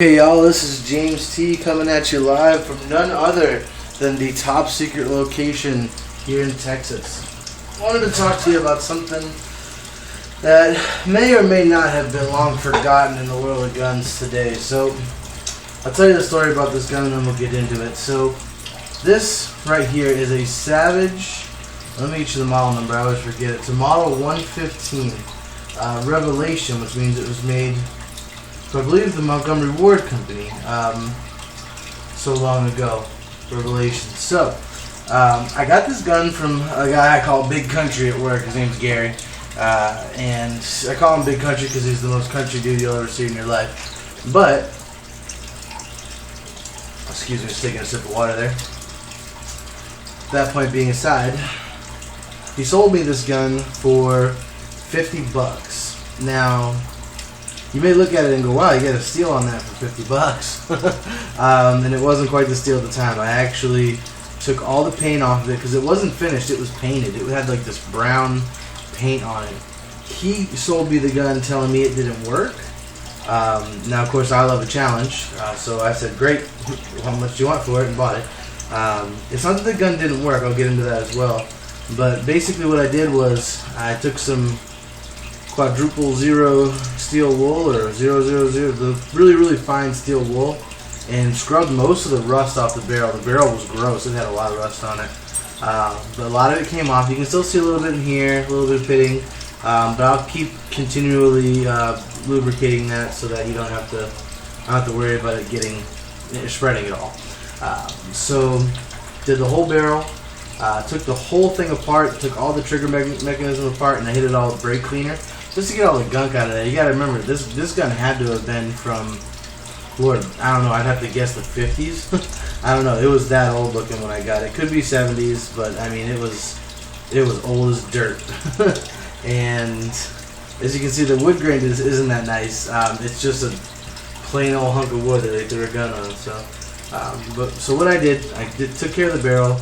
Hey y'all, this is James T coming at you live from none other than the top secret location here in Texas. I wanted to talk to you about something that may or may not have been long forgotten in the world of guns today. So I'll tell you the story about this gun and then we'll get into it. So this right here is a Savage, let me get you the model number, I always forget it. It's a model 115 Revelation, which means it was made, so I believe the Montgomery Ward Company, so long ago, Revelation. So, I got this gun from a guy I call Big Country at work. His name's Gary, and I call him Big Country because he's the most country dude you'll ever see in your life. But, excuse me, just taking a sip of water there. That point being aside, he sold me this gun for $50. Now, you may look at it and go, wow, you got a steal on that for $50. And it wasn't quite the steal at the time. I actually took all the paint off of it because it wasn't finished, it was painted. It had like this brown paint on it. He sold me the gun telling me it didn't work. Now, of course, I love a challenge, so I said, great, how much do you want for it, and bought it. It's not that the gun didn't work, I'll get into that as well. But basically what I did was I took some quadruple zero steel wool, or 000, the really fine steel wool, and scrubbed most of the rust off the barrel. The barrel was gross, it had a lot of rust on it, but a lot of it came off. You can still see a little bit in here, a little bit of pitting, but I'll keep continually lubricating that so that you don't have to worry about it spreading at all. So did the whole barrel, took the whole thing apart, took all the trigger mechanism apart, and I hit it all with brake cleaner just to get all the gunk out of there. You gotta remember, this gun had to have been from, Lord, I don't know, I'd have to guess the 50s. I don't know, it was that old looking when I got it. Could be 70s, but I mean, it was old as dirt. And as you can see, the wood grain isn't that nice. It's just a plain old hunk of wood that they threw a gun on. So what I did, took care of the barrel,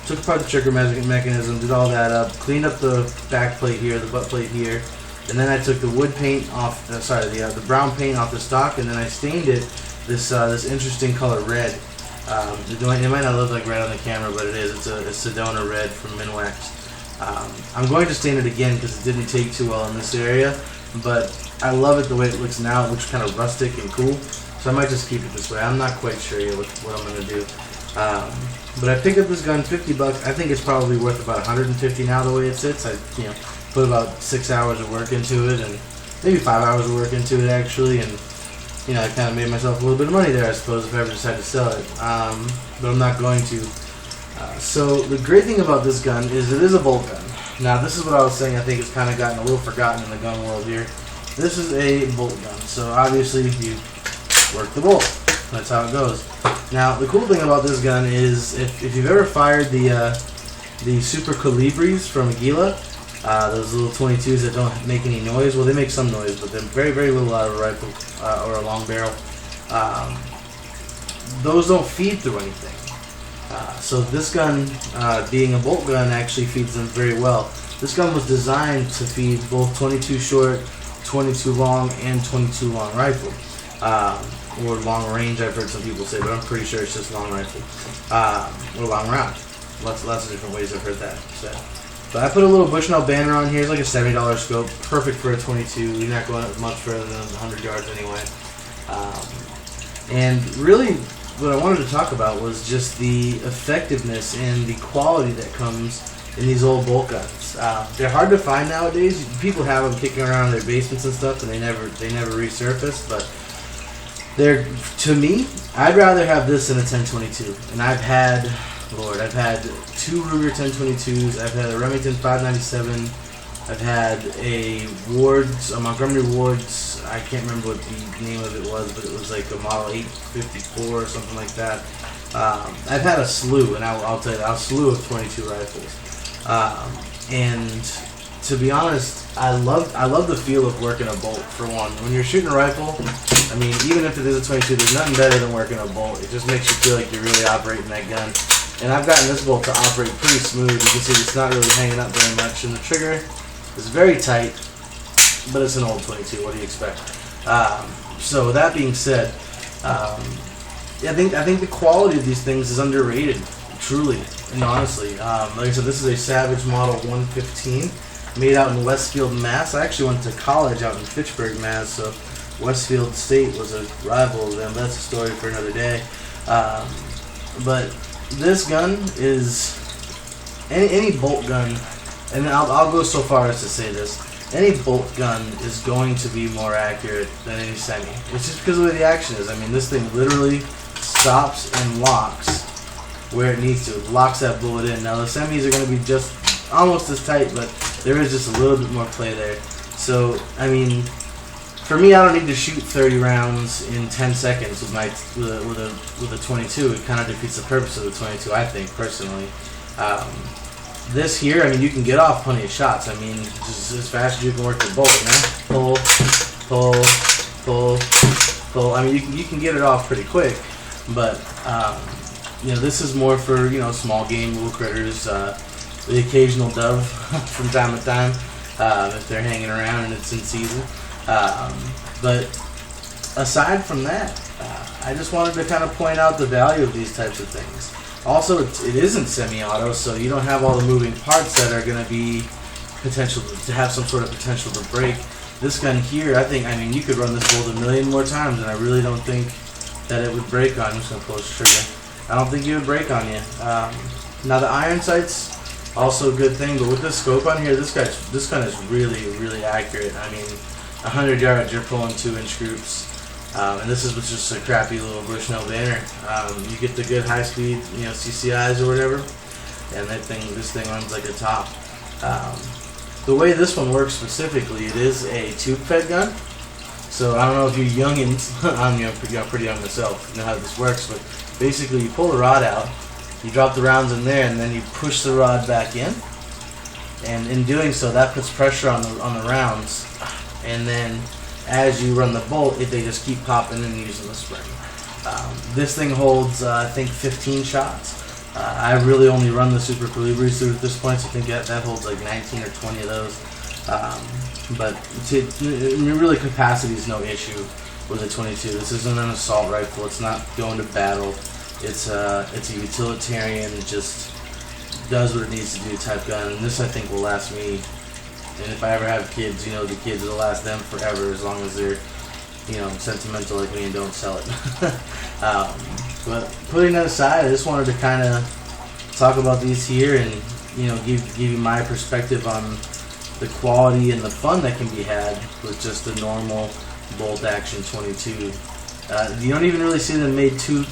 took apart the trigger mechanism, did all that up, cleaned up the back plate here, the butt plate here, and then I took the wood paint off, the brown paint off the stock, and then I stained it this interesting color red. It might not look like red on the camera, but it is. It's a Sedona red from Minwax. I'm going to stain it again because it didn't take too well in this area, but I love it the way it looks now. It looks kind of rustic and cool, so I might just keep it this way. I'm not quite sure yet what I'm going to do. But I picked up this gun, $50. I think it's probably worth about $150 now the way it sits. I put about 6 hours of work into it, and maybe 5 hours of work into it actually, and I kind of made myself a little bit of money there, I suppose, if I ever decide to sell it. But I'm not going to. So the great thing about this gun is it is a bolt gun. Now this is what I was saying, I think it's kind of gotten a little forgotten in the gun world here. This is a bolt gun, so obviously you work the bolt. That's how it goes. Now the cool thing about this gun is if you've ever fired the Super Calibres from Aguila, those little 22s that don't make any noise, well, they make some noise, but they're very little out of a rifle or a long barrel. Those don't feed through anything. So this gun, being a bolt gun, actually feeds them very well. This gun was designed to feed both 22 short, 22 long, and 22 long rifle. Or long range, I've heard some people say, but I'm pretty sure it's just long rifle. Or long round. Lots of different ways I've heard that said. But I put a little Bushnell banner on here. It's like a $70 scope, perfect for a 22. You're not going much further than 100 yards anyway. And really, what I wanted to talk about was just the effectiveness and the quality that comes in these old bolt guns. They're hard to find nowadays. People have them kicking around in their basements and stuff, and they never resurface. But to me, I'd rather have this than a 1022. And I've had 2 Ruger 1022s. I've had a Remington 597. I've had a Montgomery Ward's, I can't remember what the name of it was, but it was like a Model 854 or something like that. I've had a slew, and I'll tell you, a slew of 22 rifles. And to be honest, I love the feel of working a bolt, for one. When you're shooting a rifle, I mean, even if it is a 22, there's nothing better than working a bolt. It just makes you feel like you're really operating that gun. And I've gotten this bolt to operate pretty smooth. You can see it's not really hanging up very much, and the trigger is very tight, but it's an old 22. What do you expect? So with that being said, I think the quality of these things is underrated, truly and honestly. Like I said, this is a Savage Model 115, made out in Westfield, Mass. I actually went to college out in Fitchburg, Mass. So Westfield State was a rival of them. That's a story for another day. But this gun is any bolt gun, and I'll go so far as to say this: any bolt gun is going to be more accurate than any semi. It's just because of the way the action is. I mean, this thing literally stops and locks where it needs to. It locks that bullet in. Now the semis are going to be just almost as tight, but there is just a little bit more play there. So I mean, for me, I don't need to shoot 30 rounds in 10 seconds with a 22. It kind of defeats the purpose of the 22, I think, personally. This here, I mean, you can get off plenty of shots. I mean, just as fast as you can work the bolt, you know? Pull. I mean, you can get it off pretty quick, but you know, this is more for, you know, small game, little critters, the occasional dove from time to time, if they're hanging around and it's in season. But aside from that, I just wanted to kind of point out the value of these types of things. Also, it isn't semi-auto, so you don't have all the moving parts that are going to be potential to have some sort of potential to break. This gun here, I mean, you could run this bolt a million more times, and I really don't think that it would break on you. I'm just going to pull the trigger. I don't think it would break on you. Now, the iron sight's also a good thing, but with this scope on here, this gun is really, really accurate. I mean, 100 yards, you're pulling 2-inch groups. And this is just a crappy little Bushnell banner. You get the good high speed, you know, CCIs or whatever, and this thing runs like a top. The way this one works specifically, it is a tube fed gun. So I don't know if you youngins, I'm pretty young myself, you know how this works, but basically you pull the rod out, you drop the rounds in there, and then you push the rod back in. And in doing so, that puts pressure on the rounds, and then as you run the bolt, they just keep popping and using the spring. This thing holds, I think, 15 shots. I really only run the Super Calibres through at this point, so I think that holds like 19 or 20 of those. But really, capacity is no issue with a 22. This isn't an assault rifle. It's not going to battle. It's a utilitarian, just does what it needs to do type gun. And this, I think, will last me. And if I ever have kids, you know, the kids will last them forever as long as they're, you know, sentimental like me and don't sell it. But putting that aside, I just wanted to kind of talk about these here and, you know, give you my perspective on the quality and the fun that can be had with just a normal bolt action 22. You don't even really see them made too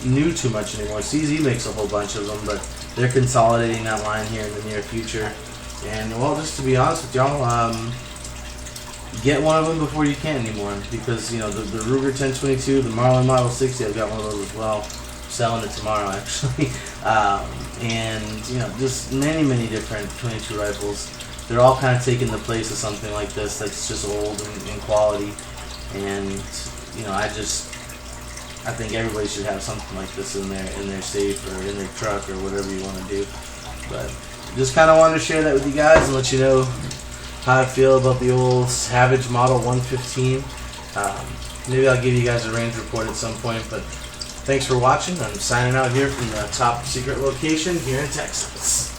much anymore. CZ makes a whole bunch of them, but they're consolidating that line here in the near future. And, well, just to be honest with y'all, get one of them before you can anymore, because, you know, the Ruger 1022, the Marlin Model 60, I've got one of those as well. I'm selling it tomorrow, actually. And, you know, just many different 22 rifles. They're all kind of taking the place of something like this that's just old in quality. And, you know, I think everybody should have something like this in their safe or in their truck or whatever you want to do. But just kind of wanted to share that with you guys and let you know how I feel about the old Savage Model 115. Maybe I'll give you guys a range report at some point, but thanks for watching. I'm signing out here from the top secret location here in Texas.